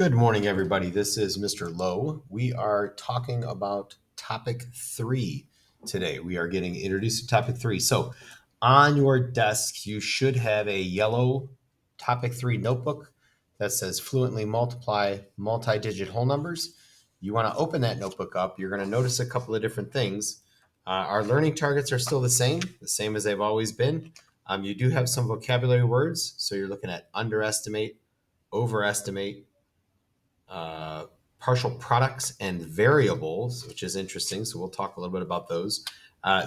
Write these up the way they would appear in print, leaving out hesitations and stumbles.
Good morning, everybody. This is Mr. Lowe. We are talking about topic 3 today. We are getting introduced to topic 3. So on your desk, you should have a yellow topic 3 notebook that says fluently multiply multi-digit whole numbers. You want to open that notebook up. You're going to notice a couple of different things. Our learning targets are still the same as they've always been. You do have some vocabulary words. So you're looking at underestimate, overestimate, partial products and variables, which is interesting. So we'll talk a little bit about those.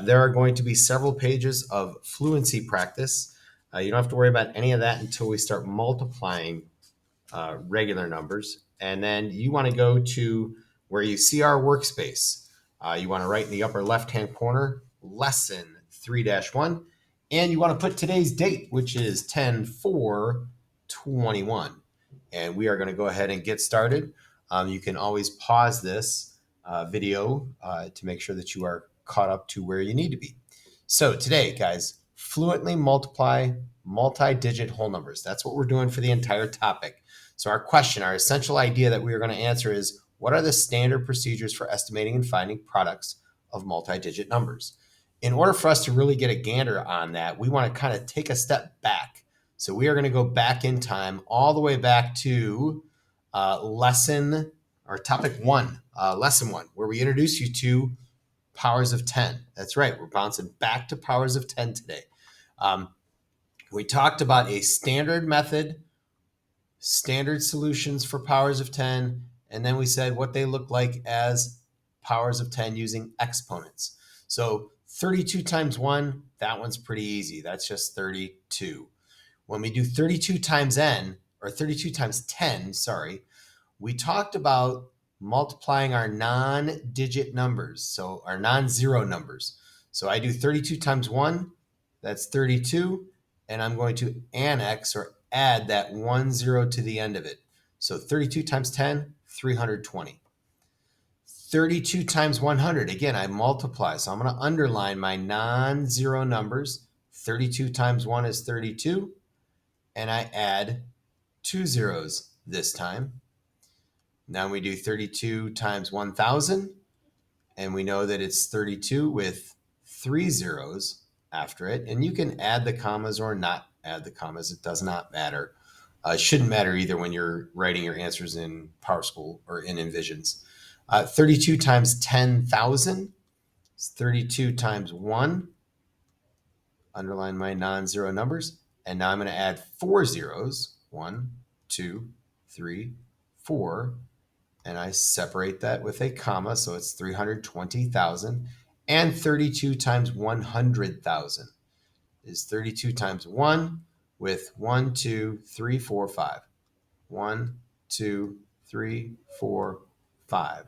There are going to be several pages of fluency practice. You don't have to worry about any of that until we start multiplying regular numbers. And then you want to go to where you see our workspace. You want to write in the upper left-hand corner, lesson 3-1. And you want to put today's date, which is 10/4/21. And we are going to go ahead and get started. You can always pause this video to make sure that you are caught up to where you need to be. So today, guys, fluently multiply multi-digit whole numbers. That's what we're doing for the entire topic. So our question, our essential idea that we are going to answer is, what are the standard procedures for estimating and finding products of multi-digit numbers? In order for us to really get a gander on that, we want to kind of take a step back. So we are going to go back in time, all the way back to lesson 1, where we introduce you to powers of 10. That's right. We're bouncing back to powers of 10 today. We talked about a standard method, standard solutions for powers of 10, and then we said what they look like as powers of 10 using exponents. So 32 times 1, that one's pretty easy. That's just 32. When we do 32 times 10, we talked about multiplying our non-digit numbers, so our non-zero numbers. So I do 32 times 1, that's 32, and I'm going to annex or add that 1 0 to the end of it. So 32 times 10, 320. 32 times 100, again, I multiply. So I'm going to underline my non-zero numbers. 32 times 1 is 32, and I add 2 zeros this time. Now we do 32 times 1,000, and we know that it's 32 with 3 zeros after it. And you can add the commas or not add the commas. It does not matter. It shouldn't matter either when you're writing your answers in PowerSchool or in Envisions. 32 times 10,000 is 32 times 1. Underline my non-zero numbers. And now I'm going to add 4 zeros. 1, 2, 3, 4. And I separate that with a comma, so it's 320,000. And 32 times 100,000 is 32 times 1 with 1, 2, 3, 4, 5. 1, 2, 3, 4, 5.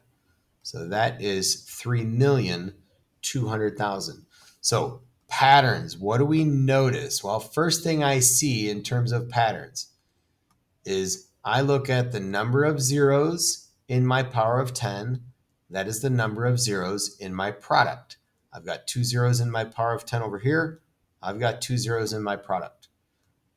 So that is 3,200,000. So patterns, what do we notice? Well, first thing I see in terms of patterns is I look at the number of zeros in my power of 10. That is the number of zeros in my product. I've got 2 zeros in my power of 10 over here. I've got 2 zeros in my product.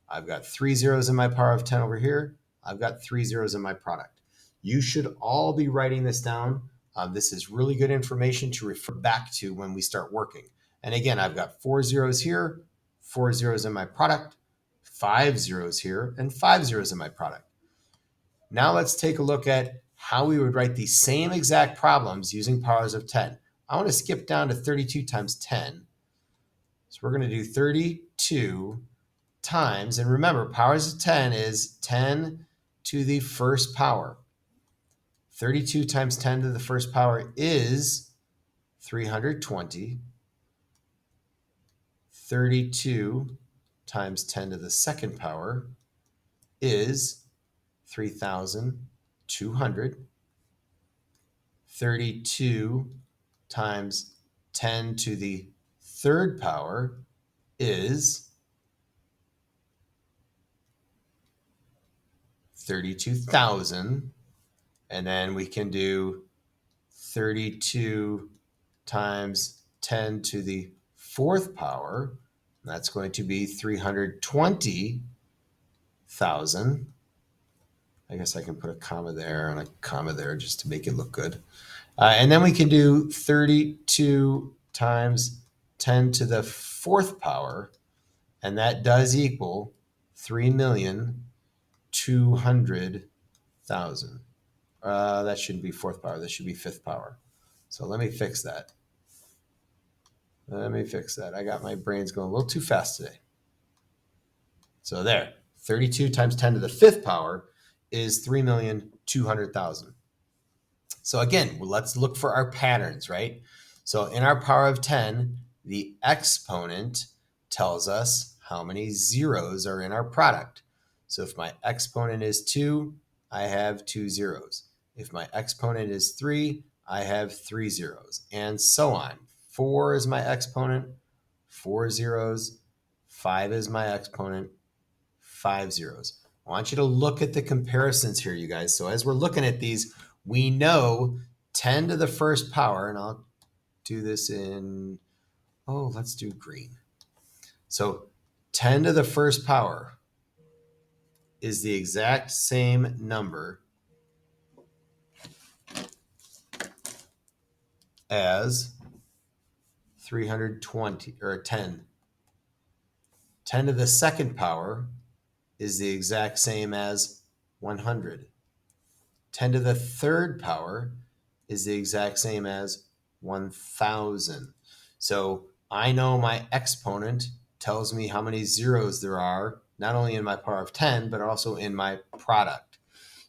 I've got 3 zeros in my power of 10 over here. I've got 3 zeros in my product. You should all be writing this down. This is really good information to refer back to when we start working. And again, I've got 4 zeros here, 4 zeros in my product, 5 zeros here, and 5 zeros in my product. Now let's take a look at how we would write these same exact problems using powers of 10. I want to skip down to 32 times 10. So we're going to do 32 times, and remember, powers of 10 is 10 to the first power. 32 times 10 to the first power is 320. 32 times 10 to the second power is 3,200. 32 times 10 to the third power is 32,000. And then we can do 32 times 10 to the fourth power. That's going to be 320,000. I guess I can put a comma there and a comma there just to make it look good. And then we can do 32 times 10 to the fourth power, and that does equal 3,200,000. That shouldn't be fourth power. This should be fifth power. So let me fix that. I got my brains going a little too fast today. So there, 32 times 10 to the fifth power is 3,200,000. So again, let's look for our patterns, right? So in our power of 10, the exponent tells us how many zeros are in our product. So if my exponent is 2, I have 2 zeros. If my exponent is 3, I have 3 zeros, and so on. 4 is my exponent, 4 zeros. 5 is my exponent, 5 zeros. I want you to look at the comparisons here, you guys. So as we're looking at these, we know 10 to the first power, and I'll do this in, let's do green. So 10 to the first power is the exact same number as 320, or 10. 10 to the second power is the exact same as 100. 10 to the third power is the exact same as 1,000. So I know my exponent tells me how many zeros there are, not only in my power of 10, but also in my product.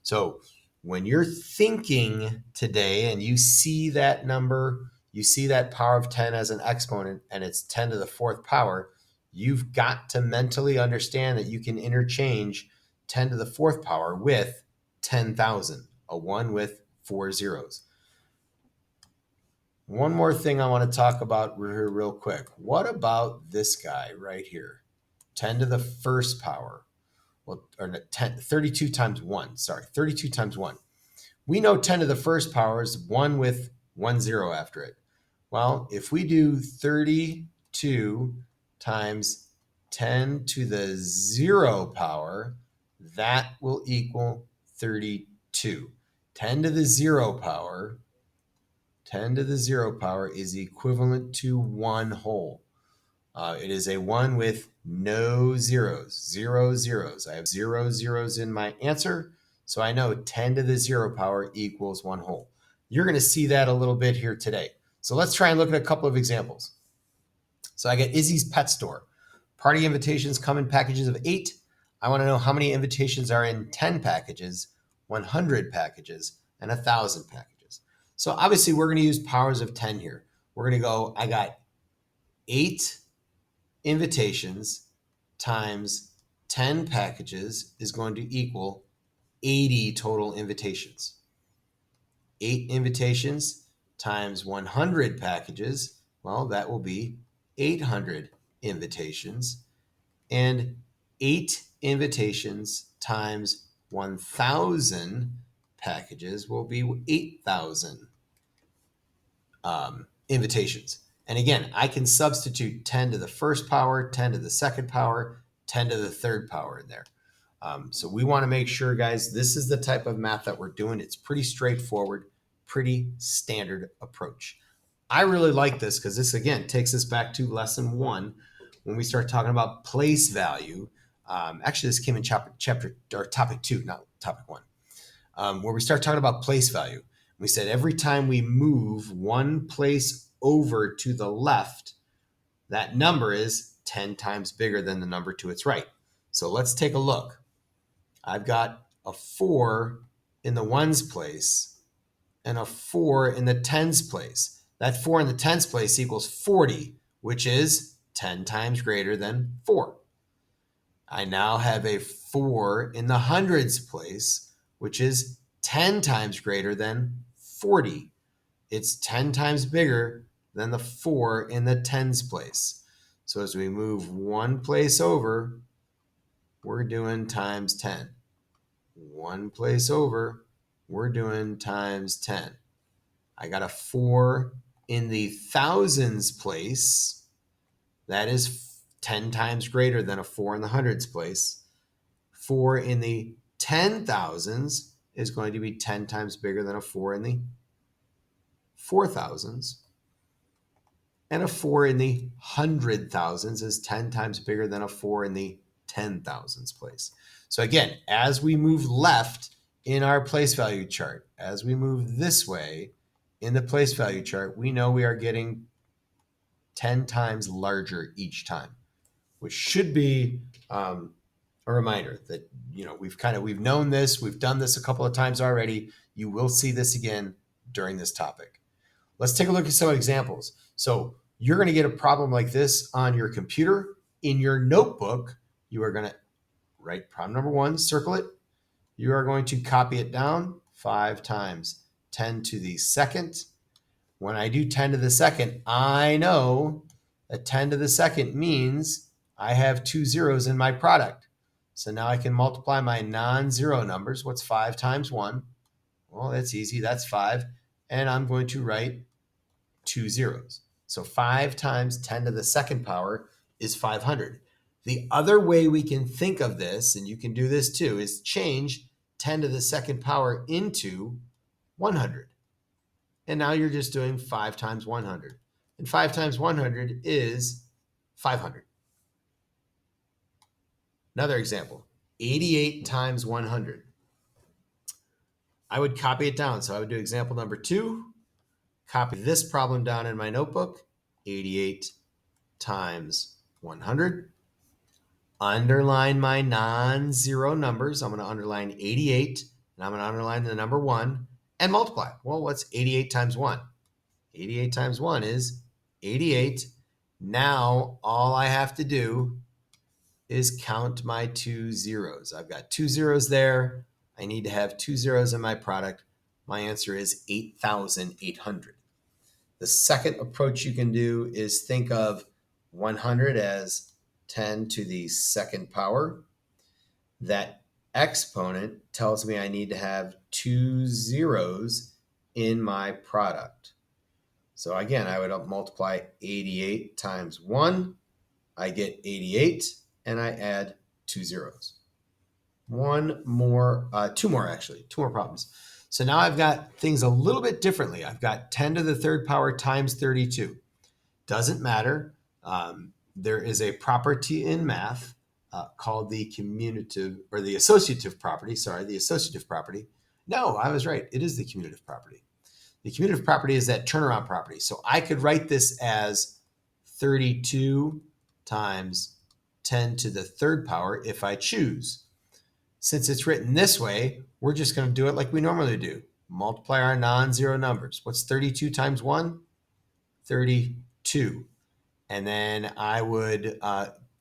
So when you're thinking today and you see that number, you see that power of 10 as an exponent, and it's 10 to the fourth power, you've got to mentally understand that you can interchange 10 to the fourth power with 10,000, a 1 with 4 zeros. One more thing I want to talk about here real quick. What about this guy right here? 10 to the first power. Well, or 32 times 1. Sorry, 32 times 1. We know 10 to the first power is 1 with 1 zero after it. Well, if we do 32 times 10 to the 0 power, that will equal 32. 10 to the 0 power is equivalent to 1 whole. It is a 1 with no zeros, 0 zeros. I have 0 zeros in my answer, so I know 10 to the 0 power equals 1 whole. You're going to see that a little bit here today. So let's try and look at a couple of examples. So I get Izzy's Pet Store. Party invitations come in packages of 8. I want to know how many invitations are in 10 packages, 100 packages, and 1,000 packages. So obviously we're going to use powers of 10 here. We're going to go, I got 8 invitations times 10 packages is going to equal 80 total invitations. 8 invitations times 100 packages, well, that will be 800 invitations. And 8 invitations times 1,000 packages will be 8,000 invitations. And again, I can substitute 10 to the first power, 10 to the second power, 10 to the third power in there. So we want to make sure, guys, this is the type of math that we're doing. It's pretty straightforward, pretty standard approach. I really like this because this, again, takes us back to lesson 1 when we start talking about place value. Actually, this came in chapter or topic 2, not topic 1, where we start talking about place value. We said every time we move one place over to the left, that number is 10 times bigger than the number to its right. So let's take a look. I've got a 4 in the ones place and a 4 in the tens place. That 4 in the tens place equals 40, which is 10 times greater than 4. I now have a 4 in the hundreds place, which is 10 times greater than 40. It's 10 times bigger than the 4 in the tens place. So as we move one place over, we're doing times 10. One place over, we're doing times 10. I got a 4 in the thousands place. That is 10 times greater than a 4 in the hundreds place. 4 in the 10 thousands is going to be 10 times bigger than a 4 in the 4 thousands. And a 4 in the 100 thousands is 10 times bigger than a 4 in the 10 thousands place. So again, as we move left in our place value chart, as we move this way in the place value chart, we know we are getting 10 times larger each time, which should be a reminder that, we've known this, we've done this a couple of times already. You will see this again during this topic. Let's take a look at some examples. So you're going to get a problem like this on your computer. In your notebook, you are going to write problem number 1, circle it. You are going to copy it down 5 times 10 to the second. When I do 10 to the second, I know that 10 to the second means I have 2 zeros in my product. So now I can multiply my non-zero numbers. What's 5 times 1? Well, that's easy. That's 5. And I'm going to write 2 zeros. So 5 times 10 to the second power is 500. The other way we can think of this, and you can do this too, is change 10 to the second power into 100. And now you're just doing 5 times 100. And 5 times 100 is 500. Another example, 88 times 100. I would copy it down. So I would do example number 2, copy this problem down in my notebook, 88 times 100. Underline my non-zero numbers. I'm going to underline 88, and I'm going to underline the number 1 and multiply. Well, what's 88 times 1? 88 times 1 is 88. Now, all I have to do is count my 2 zeros. I've got 2 zeros there. I need to have 2 zeros in my product. My answer is 8,800. The second approach you can do is think of 100 as 10 to the second power. That exponent tells me I need to have 2 zeros in my product. So again, I would multiply 88 times 1. I get 88, and I add 2 zeros. Two more problems. So now I've got things a little bit differently. I've got 10 to the third power times 32. Doesn't matter. There is a property in math called the commutative or the associative property. The associative property. No, I was right. It is the commutative property. The commutative property is that turnaround property. So I could write this as 32 times 10 to the third power if I choose. Since it's written this way, we're just going to do it like we normally do. Multiply our non-zero numbers. What's 32 times 1? 32. And then I would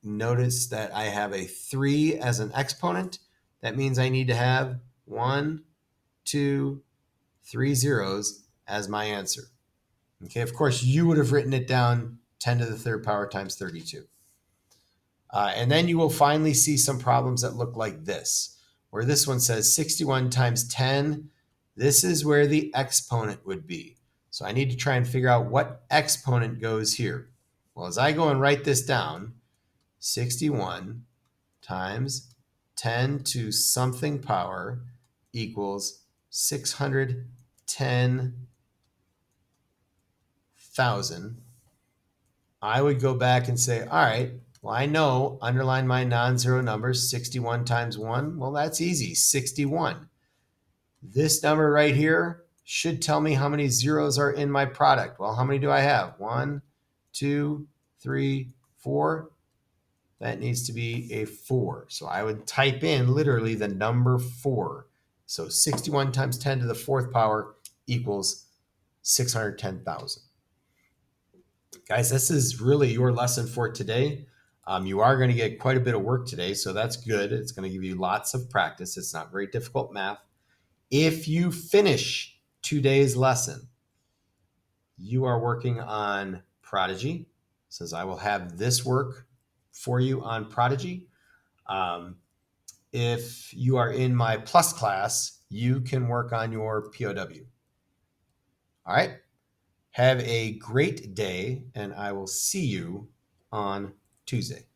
notice that I have a 3 as an exponent. That means I need to have 1, 2, 3 zeros as my answer. Okay, of course, you would have written it down 10 to the third power times 32. And then you will finally see some problems that look like this, where this one says 61 times 10. This is where the exponent would be. So I need to try and figure out what exponent goes here. Well, as I go and write this down, 61 times 10 to something power equals 610,000. I would go back and say, all right, well, I know, underline my non-zero numbers, 61 times 1. Well, that's easy, 61. This number right here should tell me how many zeros are in my product. Well, how many do I have? 1, 2, 3, 4. That needs to be a 4. So I would type in literally the number 4. So 61 times 10 to the fourth power equals 610,000. Guys, this is really your lesson for today. You are going to get quite a bit of work today, so that's good. It's going to give you lots of practice. It's not very difficult math. If you finish today's lesson, you are working on Prodigy. It says I will have this work for you on Prodigy. If you are in my Plus class, you can work on your POW. All right. Have a great day, and I will see you on Tuesday.